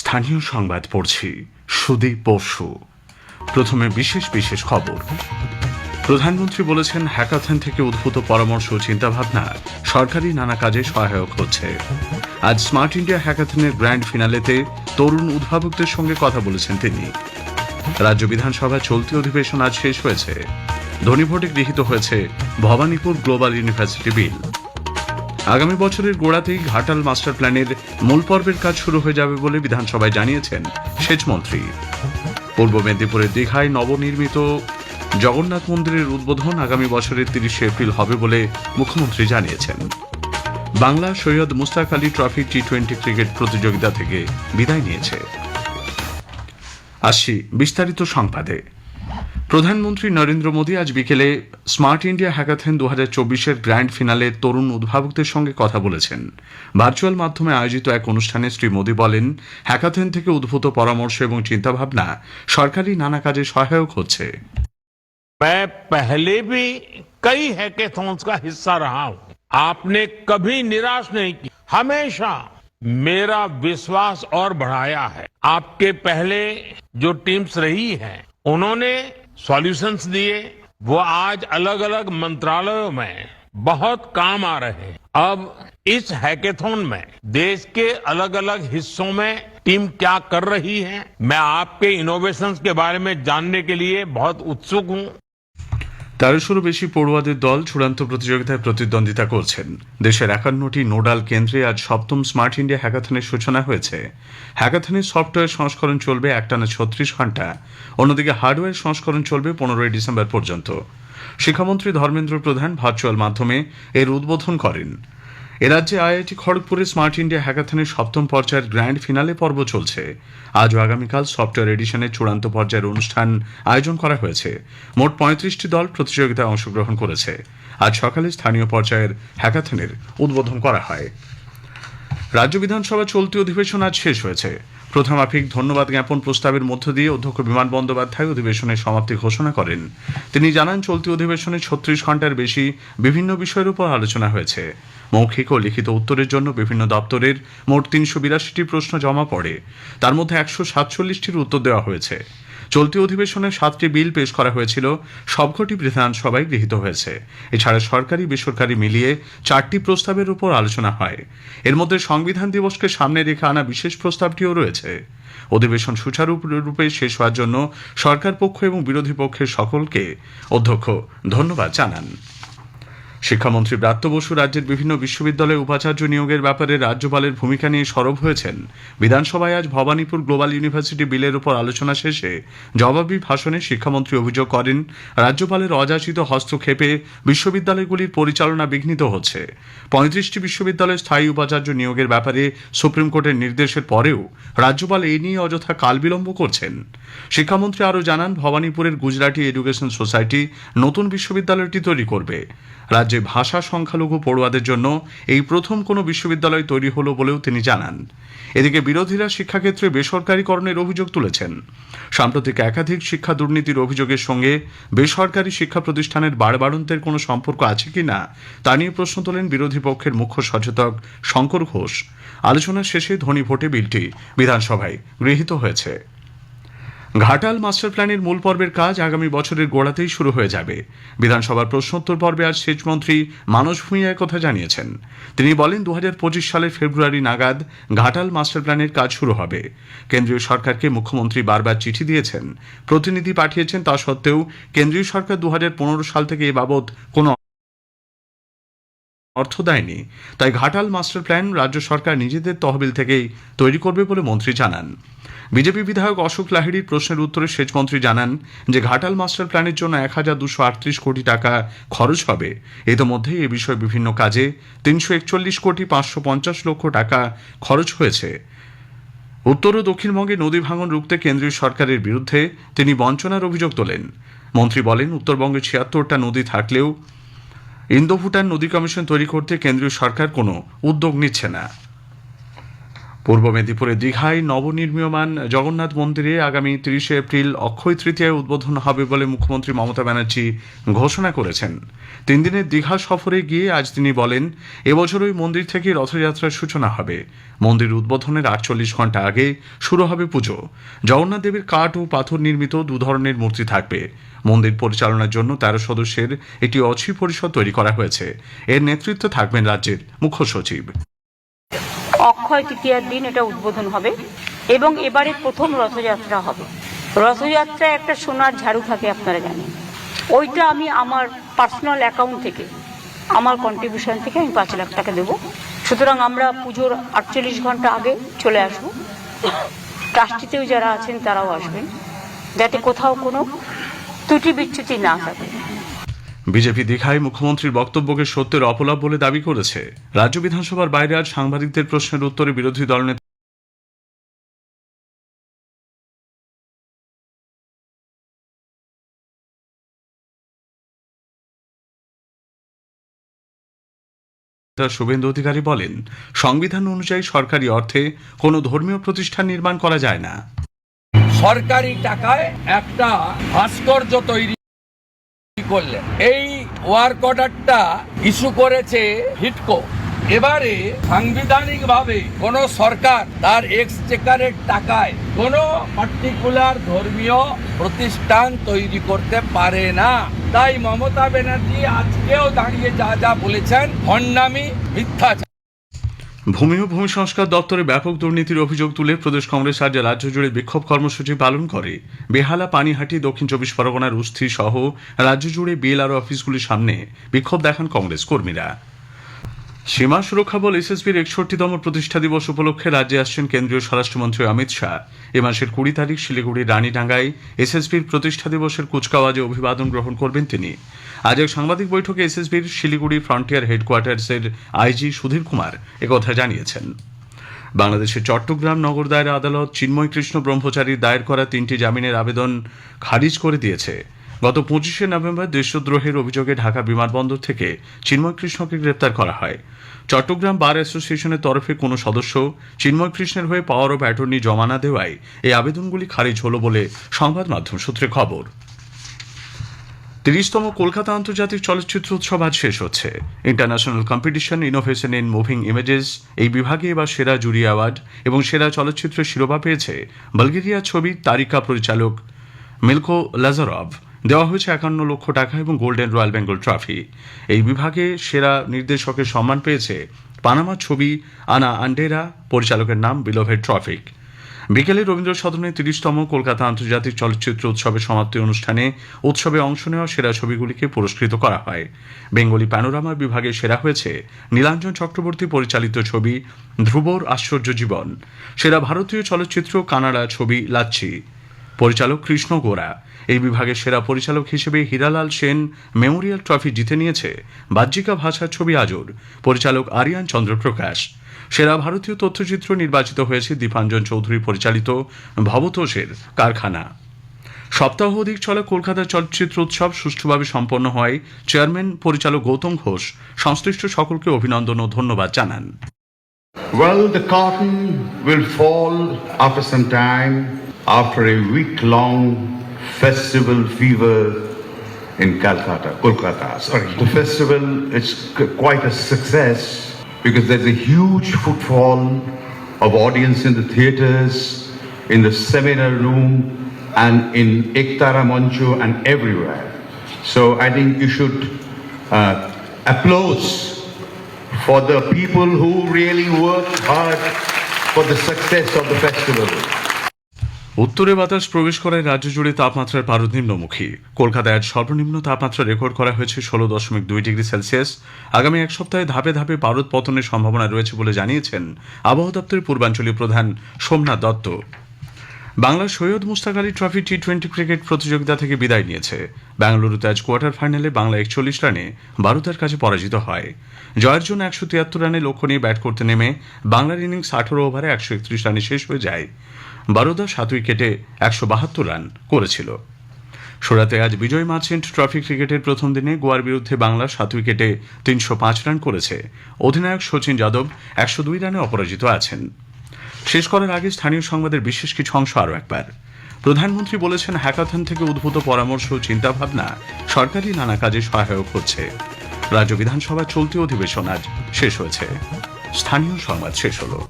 স্থানীয় সংবাদ পড়ছি সুদীপ বসু। প্রথমে বিশেষ বিশেষ খবর। প্রধানমন্ত্রী বলেছেন, হ্যাকাথন থেকে উদ্ভূত পরামর্শ ও চিন্তাভাবনা সরকারি নানা কাজে সহায়ক হচ্ছে। আজ স্মার্ট ইন্ডিয়া হ্যাকাথনের গ্র্যান্ড ফিনালেতে তরুণ উদ্ভাবকদের সঙ্গে কথা বলেছেন তিনি। রাজ্য বিধানসভা চলতি অধিবেশন আজ শেষ হয়েছে। ধ্বনিভোটে গৃহীত হয়েছে ভবানীপুর গ্লোবাল ইউনিভার্সিটি বিল। আগামী বছরের গোড়াতেই ঘাটাল মাস্টার প্ল্যানের মূল পর্বের কাজ শুরু হয়ে যাবে বলে বিধানসভায় জানিয়েছেন সেচমন্ত্রী। পূর্ব মেদিনীপুরের দীঘায় নবনির্মিত জগন্নাথ মন্দিরের উদ্বোধন আগামী বছরের ৩০শে এপ্রিল হবে বলে মুখ্যমন্ত্রী জানিয়েছেন। বাংলা সৈয়দ মুস্তাক আলী ট্রফি টি-20 ক্রিকেট প্রতিযোগিতা থেকে বিদায় নিয়েছে। আসছি বিস্তারিত সংবাদে। প্রধানমন্ত্রী নরেন্দ্র মোদী আজ বিকেলে স্মার্ট ইন্ডিয়া হ্যাকাথন ২০২৪-এর গ্র্যান্ড ফিনালে তরুণ উদ্ভাবকদের সঙ্গে কথা বলেছেন। ভার্চুয়াল মাধ্যমে আয়োজিত এক অনুষ্ঠানে শ্রী মোদী বলেন, হ্যাকাথন থেকে উদ্ভূত পরামর্শ এবং চিন্তাভাবনা সরকারি নানা কাজে সহায়ক হচ্ছে। मैं पहले भी कई हैकेथॉन्स का हिस्सा रहा हूं। आपने कभी निराश नहीं की, हमेशा मेरा विश्वास और बढ़ाया है। आपके पहले जो टीम्स रही हैं, उन्होंने सॉल्यूशंस दिए, वो आज अलग अलग मंत्रालयों में बहुत काम आ रहे हैं। अब इस हैकेथॉन में देश के अलग अलग हिस्सों में टीम क्या कर रही है, मैं आपके इनोवेशंस के बारे में जानने के लिए बहुत उत्सुक हूं। ১৩০০ বেশি পড়ুয়াদের দল চূড়ান্ত প্রতিযোগিতায় প্রতিদ্বন্দ্বিতা করছেন। দেশের ৫১টি নোডাল কেন্দ্রে আজ সপ্তম স্মার্ট ইন্ডিয়া হ্যাকাথনের সূচনা হয়েছে। হ্যাকাথনের সফটওয়্যার সংস্করণ চলবে একটানা ৩৬ ঘণ্টা। অন্যদিকে হার্ডওয়্যার সংস্করণ চলবে ১৫ই ডিসেম্বর পর্যন্ত। শিক্ষামন্ত্রী ধর্মেন্দ্র প্রধান ভার্চুয়াল মাধ্যমে এর উদ্বোধন করেন। এ রাজ্যে আইআইটি খড়গপুরে স্মার্ট ইন্ডিয়া হ্যাকাথনের সপ্তম পর্যায়ের গ্র্যান্ড ফিনালে পর্ব চলছে। আজ ও আগামীকাল সফটওয়্যার এডিশনের চূড়ান্ত পর্যায়ের অনুষ্ঠান আয়োজন করা হয়েছে। মোট ৩৫টি দল প্রতিযোগিতায় অংশগ্রহণ করেছে। আজ সকালে স্থানীয় পর্যায়ের হ্যাকাথনের উদ্বোধন করা হয়। রাজ্য বিধানসভা চলতি অধিবেশন আজ শেষ হয়েছে। প্রথমাফিক ধন্যবাদ জ্ঞাপন প্রস্তাবের মধ্য দিয়ে অধ্যক্ষ বিমান বন্দ্যোপাধ্যায় অধিবেশনের সমাপ্তি ঘোষণা করেন। তিনি জানান, চলতি অধিবেশনে ৩৬ ঘণ্টার বেশি বিভিন্ন বিষয়ের উপর আলোচনা হয়েছে। মৌখিক ও লিখিত উত্তরের জন্য বিভিন্ন দপ্তরের মোট ৩৮২টি প্রশ্ন জমা পড়ে। তার মধ্যে ১৪৭টির উত্তর দেওয়া হয়েছে। চলতি অধিবেশনে ৭টি বিল পেশ করা হয়েছিল, সবকটি বিধানসভায় গৃহীত হয়েছে। এছাড়া সরকারি বেসরকারি মিলিয়ে ৪টি প্রস্তাবের উপর আলোচনা হয়। এর মধ্যে সংবিধান দিবসকে সামনে রেখে আনা বিশেষ প্রস্তাবটিও রয়েছে। অধিবেশন সুচারুরূপে শেষ হওয়ার জন্য সরকার পক্ষ এবং বিরোধী পক্ষের সকলকে অধ্যক্ষ ধন্যবাদ জানান। শিক্ষামন্ত্রী ব্রাত্য বসু রাজ্যের বিভিন্ন বিশ্ববিদ্যালয়ে উপাচার্য নিয়োগের ব্যাপারে রাজ্যপালের ভূমিকা নিয়ে সরব হয়েছেন। বিধানসভায় আজ ভবানীপুর গ্লোবাল ইউনিভার্সিটি বিলের উপর আলোচনা শেষে জবাবি ভাষণে শিক্ষামন্ত্রী অভিযোগ করেন, রাজ্যপালের অযাচিত হস্তক্ষেপে বিশ্ববিদ্যালয়গুলির পরিচালনা বিঘ্নিত হচ্ছে। ৩৫টি বিশ্ববিদ্যালয়ে স্থায়ী উপাচার্য নিয়োগের ব্যাপারে সুপ্রিম কোর্টের নির্দেশের পরেও রাজ্যপাল এই নিয়ে অযথা কালবিলম্ব করছেন। শিক্ষামন্ত্রী আরও জানান, ভবানীপুরের গুজরাটি এডুকেশন সোসাইটি নতুন বিশ্ববিদ্যালয়টি তৈরি করবে। রাজ্যে ভাষা সংখ্যালঘু পড়ুয়াদের জন্য এই প্রথম কোনো বিশ্ববিদ্যালয় তৈরি হলো বলেও তিনি জানান। এদিকে বিরোধীরা শিক্ষাক্ষেত্রে বেসরকারীকরণের অভিযোগ তুলেছেন। সাম্প্রতিক একাধিক শিক্ষা দুর্নীতির অভিযোগের সঙ্গে বেসরকারি শিক্ষা প্রতিষ্ঠানের বাড়বাড়ন্তের কোনো সম্পর্ক আছে কিনা তা নিয়ে প্রশ্ন তোলেন বিরোধী পক্ষের মুখ্য সচেতক শঙ্কর ঘোষ। আলোচনা শেষে ধ্বনি ভোটে বিলটি বিধানসভায় গৃহীত হয়েছে। ঘাটাল মাস্টার প্ল্যানের মূল পর্বের কাজ আগামী বছরের গোড়াতেই শুরু হয়ে যাবে। বিধানসভার প্রশ্নোত্তর পর্বে আজ সেচমন্ত্রী মানস ভূঁইয়া কথা জানিয়েছেন। তিনি বলেন, ২০২৫ সালের ফেব্রুয়ারি নাগাদ ঘাটাল মাস্টার প্ল্যানের কাজ শুরু হবে। কেন্দ্রীয় সরকারকে মুখ্যমন্ত্রী বারবার চিঠি দিয়েছেন, প্রতিনিধি পাঠিয়েছেন। তা সত্ত্বেও কেন্দ্রীয় সরকার ২০১৫ সাল থেকে এ বাবদ কোনো অর্থ দেয়নি। তাই ঘাটাল মাস্টার প্ল্যান রাজ্য সরকার নিজেদের তহবিল থেকেই তৈরি করবে বলে মন্ত্রী জানান। বিজেপি বিধায়ক অশোক লাহিড়ির প্রশ্নের উত্তরে সেচমন্ত্রী জানান যে ঘাটাল মাস্টার প্ল্যানের জন্য ১,২৩৮ কোটি টাকা খরচ হবে। ইতিমধ্যে এ বিষয়ে বিভিন্ন কাজে ৩৪১ কোটি ৫৫০ লক্ষ টাকা খরচ হয়েছে। উত্তর ও দক্ষিণবঙ্গে নদী ভাঙন রুখতে কেন্দ্রীয় সরকারের বিরুদ্ধে তিনি বঞ্চনার অভিযোগ তোলেন। মন্ত্রী বলেন, উত্তরবঙ্গে ৭৬টা নদী থাকলেও ইন্দো ভুটান নদী কমিশন তৈরি করতে কেন্দ্রীয় সরকার কোনো উদ্যোগ নিচ্ছে না। পূর্ব মেদিনীপুরে দীঘায় নবনির্মীয়মান জগন্নাথ মন্দিরে আগামী ৩০ এপ্রিল অক্ষয় তৃতীয়ায় উদ্বোধন হবে বলে মুখ্যমন্ত্রী মমতা ব্যানার্জি ঘোষণা করেছেন। ৩ দিনের দীঘা সফরে গিয়ে আজ তিনি বলেন, এবছর ওই মন্দির থেকে রথযাত্রার সূচনা হবে। মন্দির উদ্বোধনের ৪৮ ঘণ্টা আগে শুরু হবে পুজো। জগন্নাথ দেবের কাঠ ও পাথর নির্মিত দু ধরনের মূর্তি থাকবে। মন্দির পরিচালনার জন্য ১৩ সদস্যের একটি অছি পরিষদ তৈরি করা হয়েছে। এর নেতৃত্বে থাকবেন রাজ্যের মুখ্য সচিব। অক্ষয় তৃতীয়ার দিন এটা উদ্বোধন হবে এবং এবারে প্রথম রথযাত্রা হবে। রথযাত্রায় একটা সোনার ঝাড়ু থাকে, আপনারা জানেন। ওইটা আমি আমার পার্সোনাল অ্যাকাউন্ট থেকে, আমার কন্ট্রিবিউশন থেকে আমি ৫ লাখ টাকা দেবো। সুতরাং আমরা পুজোর ৪৮ ঘন্টা আগে চলে আসবো। ট্রাস্টিতেও যারা আছেন তারাও আসবেন, যাতে কোথাও কোনো ত্রুটি বিচ্যুতি না থাকে। বিজেপি দীঘায় মুখ্যমন্ত্রীর বক্তব্যকে সত্যের অপলাপ বলে দাবি করেছে। রাজ্য বিধানসভার বাইরে আজ সাংবাদিকদের প্রশ্নের উত্তরে বিরোধী দলনেতা শুভেন্দু অধিকারী বলেন, সংবিধান অনুযায়ী সরকারি অর্থে কোনো ধর্মীয় প্রতিষ্ঠান নির্মাণ করা যায় না। সরকারি টাকায় একটা ভাস্কর্য তৈরি করলেন, এই ওয়ার্ক অর্ডারটা ইস্যু করেছে হিটকো। এবারে সাংবিধানিক ভাবে কোন সরকার তার এক্সচেকারের টাকায় কোন পার্টিকুলার ধর্মীয় প্রতিষ্ঠান তৈরি করতে পারে না। তাই মমতা ব্যানার্জি আজকেও দাঁড়িয়ে যা যা বলেছেন ভণ্ডামি, মিথ্যাচার। ভূমি ও ভূমি সংস্কার দপ্তরে ব্যাপক দুর্নীতির অভিযোগ তুলে প্রদেশ কংগ্রেস আজ রাজ্য জুড়ে বিক্ষোভ কর্মসূচি পালন করে। বেহালা, পানিহাটি, দক্ষিণ ২৪ পরগনার উস্থি সহ রাজ্য জুড়ে বিএলআরও অফিসগুলির সামনে বিক্ষোভ দেখান কংগ্রেস কর্মীরা। সীমা সুরক্ষা বল এসএসবির ৬১তম প্রতিষ্ঠা দিবস উপলক্ষে রাজ্যে আসছেন কেন্দ্রীয় স্বরাষ্ট্রমন্ত্রী অমিত শাহ। এ মাসের ২০ তারিখ শিলিগুড়ির রানীডাঙ্গায় এসএসবির প্রতিষ্ঠা দিবসের কুচকাওয়াজে অভিবাদন গ্রহণ করবেন তিনি। আজ এক সাংবাদিক বৈঠকে এসএসবির শিলিগুড়ি ফ্রন্টিয়ার হেডকোয়ার্টার্সের আইজি সুধীর কুমার একথা জানিয়েছেন। বাংলাদেশের চট্টগ্রাম নগর দায়রা আদালত চিন্ময় কৃষ্ণ ব্রহ্মচারীর দায়ের করা ৩টি জামিনের আবেদন খারিজ করে দিয়েছে। গত ২৫শে নভেম্বর দেশদ্রোহের অভিযোগে ঢাকা বিমানবন্দর থেকে চিন্ময় কৃষ্ণকে গ্রেপ্তার করা হয়। চট্টগ্রাম বার অ্যাসোসিয়েশনের তরফে কোনো সদস্য চিন্ময় কৃষ্ণের হয়ে পাওয়ার অফ অ্যাটর্নি জমা না দেওয়ায় এই আবেদনগুলি খারিজ হল বলে সংবাদ মাধ্যম সূত্রে খবর। ৩০তম কলকাতা আন্তর্জাতিক চলচ্চিত্র উৎসব আজ শেষ হচ্ছে। International competition innovation in moving images এই বিভাগে এবার সেরা জুরি অ্যাওয়ার্ড এবং সেরা চলচ্চিত্রের শিরোপা পেয়েছে বালগেরিয়ার ছবি তারিকা পরিচালক মিলকো লাজারভ। দেওয়া হয়েছে ৫১ লক্ষ টাকা এবং গোল্ডেন রয়্যাল বেঙ্গল ট্রফি। এই বিভাগে সেরা নির্দেশকের সম্মান পেয়েছে পানামার ছবি আনা আন্ডেরা, পরিচালকের নাম বিলোভেড ট্রফিক। বিকেলে রবীন্দ্র সদনে ৩০তম কলকাতা আন্তর্জাতিক চলচ্চিত্র উৎসবের সমাপ্তি অনুষ্ঠানে উৎসবে অংশ নেওয়া সেরা ছবিগুলিকে পুরস্কৃত করা হয়। বেঙ্গলি প্যানোরামা বিভাগে সেরা হয়েছে নীলাঞ্জন চক্রবর্তী পরিচালিত ছবি ধ্রুবর আশ্চর্য জীবন। সেরা ভারতীয় চলচ্চিত্র কানাডা ছবি লাচ্ছি, পরিচালক কৃষ্ণ গোরা। এই বিভাগে সেরা পরিচালক হিসেবে হীরালাল সেন মেমোরিয়াল ট্রফি জিতে নিয়েছে বাহ্যিকা ভাষার ছবি আজর, পরিচালক আরিয়ান চন্দ্র প্রকাশ। সেরা ভারতীয় তথ্যচিত্র নির্বাচিত হয়েছে দীপাঞ্জন চৌধুরী পরিচালিত ভবতোষের কারখানা। সপ্তাহ অধিক চলা কলকাতা চলচ্চিত্র উৎসব সুষ্ঠুভাবে সম্পন্ন হয় চেয়ারম্যান পরিচালক গৌতম ঘোষ সংশ্লিষ্ট সকলকে অভিনন্দন ও ধন্যবাদ জানান। Well, the curtain will fall after some time, after a week-long festival fever in Kolkata. The festival is quite a success because there's a huge footfall of audience in the theatres, in the seminar room, and in Ektara Mancho and everywhere. So I think you should applause for the people who really worked hard for the success of the festival. উত্তরে বাতাস প্রবেশ করায় রাজ্য জুড়ে তাপমাত্রার পারদ নিম্নমুখী। কলকাতায় আজ সর্বনিম্ন তাপমাত্রা রেকর্ড করা হয়েছে ১৬.২ ডিগ্রি সেলসিয়াস। আগামী এক সপ্তাহে ধাপে ধাপে পারদ পতনের সম্ভাবনা রয়েছে বলে জানিয়েছেন আবহাওয়া দপ্তরের পূর্বাঞ্চলীয় প্রধান সোমনাথ দত্ত। বাংলার সৈয়দ মুস্তাক আলী ট্রফি টি-20 ক্রিকেট প্রতিযোগিতা থেকে বিদায় নিয়েছে। বেঙ্গালুরুতে আজ কোয়ার্টার ফাইনালে বাংলা ৪১ রানে ভারতের কাছে পরাজিত হয়। জয়ের জন্য ১৭৩ রানে লক্ষ্য নিয়ে ব্যাট করতে নেমে বাংলার ইনিংস ১৮ ওভারে ১৩১ রানে শেষ হয়ে যায়। বারোদা ৭ উইকেটে ১৭২ রান করেছিল। সুরাতে আজ বিজয় মার্চেন্ট ট্রফি ক্রিকেটের প্রথম দিনে গোয়ার বিরুদ্ধে বাংলা ৭ উইকেটে ৩০৫ রান করেছে। অধিনায়ক শচীন যাদব ১০২ রানে অপরাজিত আছেন। শেষ করার আগে স্থানীয় সংবাদের বিশেষ কিছু অংশ আরও একবার। প্রধানমন্ত্রী বলেছেন, হ্যাকাথন থেকে উদ্ভূত পরামর্শ ও চিন্তাভাবনা সরকারি নানা কাজে সহায়ক হচ্ছে। রাজ্য বিধানসভার চলতি অধিবেশন আজ শেষ হয়েছে। স্থানীয় সংবাদ শেষ হলো।